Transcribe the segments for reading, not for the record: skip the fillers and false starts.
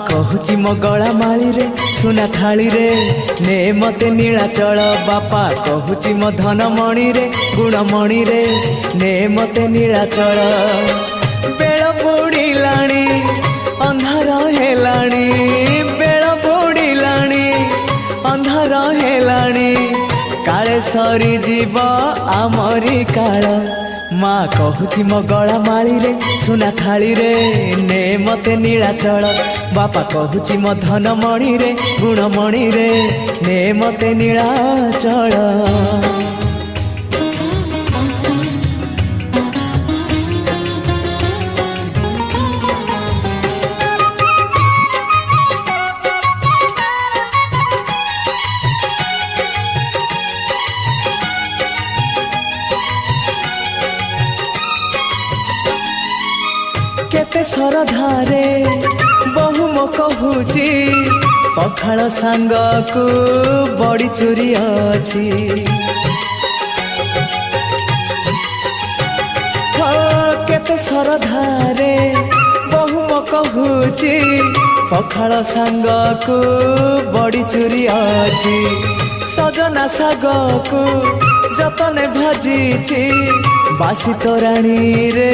कहूची मो गला माली रे सुना थाली रे ने मते नीलाचल बापा कहूची मो धन मणि रे गुणमणि रे ने मते नीलाचल बेल बुड़िलाणी अंधार हेलाणी बेल बुड़िलाणी अंधार हेलाणी काले सरी जीव आमरी काल माँ कहूची मो गला माली रे सुना थाली रे ने मते नीलाचल बापा कहूची मो धन मणि रे गुणमणि रे ने मते नीलाचल। केते सरधारे बहु मो कहूची पखाल सांग को बड़ी चोरी अछि केते सरधारे बहु मो कहूची पखाल सांग को बड़ी चोरी अछि सजना साग को जतने भाजीची बासी तोराणी रे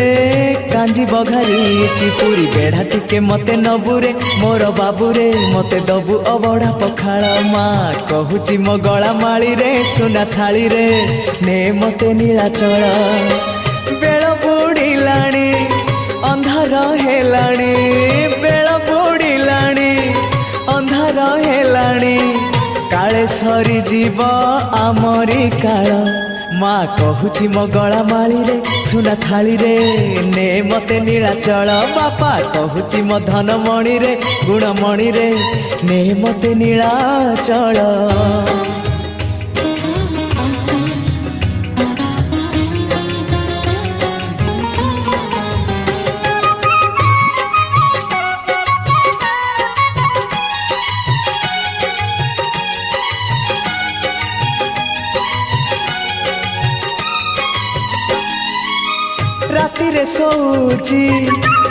कांजी बघारी पूरी बेढ़ा टिके मते नबु रे मोर बाबू रे मते दबु अबड़ा पखाल माँ कहूची मो गला माली रे सुना थाली रे ने मते नीलाचल बेल बुड़िलाणी अंधार हेलाणी बेल बुड़िलाणी अंधार हेलाणी काले सरी जीव आमरी काल माँ कहूची मो गला माली रे सुना थाली रे ने मते नीलाचल बापा कहूची मो धन मणि रे गुणमणि रे ने मते नीलाचल। राति रे सोची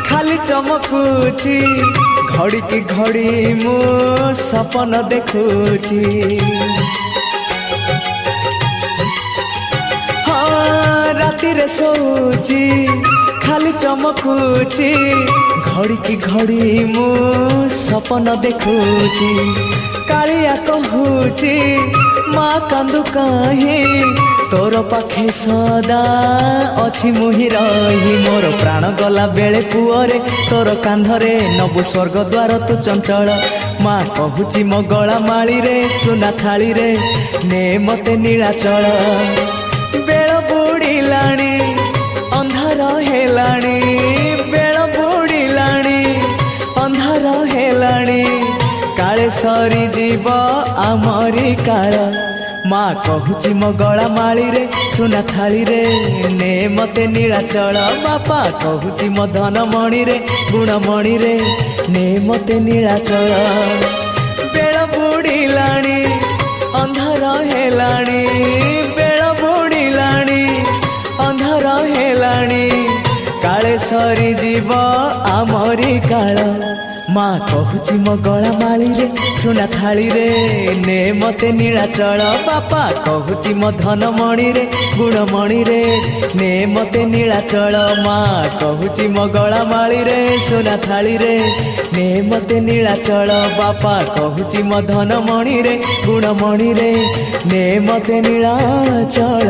खाली चमकुची घड़ी की घड़ी मु सपन देखुची हाँ राति रे सोची खाली चमकुची घड़ी की घड़ी मु सपन देखुची कालिया कहूची माँ कांदु कहीं तोर पाखे सदा अछि मुहि रही मोर प्राण गला बेले पुअरे तोर कांधरे नबु स्वर्ग द्वार तू चंचल माँ कहूची मो गला माली रे सुना थाली रे ने मते नीलाचल बेल बुड़िलाणी अंधार हेलाणी बेल बुड़िलाणी अंधार हेलाणी काले सरी जीव आमरी काल माँ कहूची मो गला माली रे सुना थाली रे ने मते नीलाचल बापा कहूची मो धन मणि रे गुणमणि रे ने मते नीलाचल बेल बुड़िलाणी अंधार हेलाणी बेल बुड़िलाणी अंधार हेलाणी काले सरी जीव आमरी काल माँ कहूची मो गला माली रे सुना थाली रे ने मते नीलाचल बापा कहूची मो धन मणि रे गुणमणि रे ने मते नीलाचल माँ कहूची मो गला माली रे सुना थाली रे ने मते नीलाचल बापा कहूची मो धन मणि रे गुणमणि रे ने मते नीलाचल।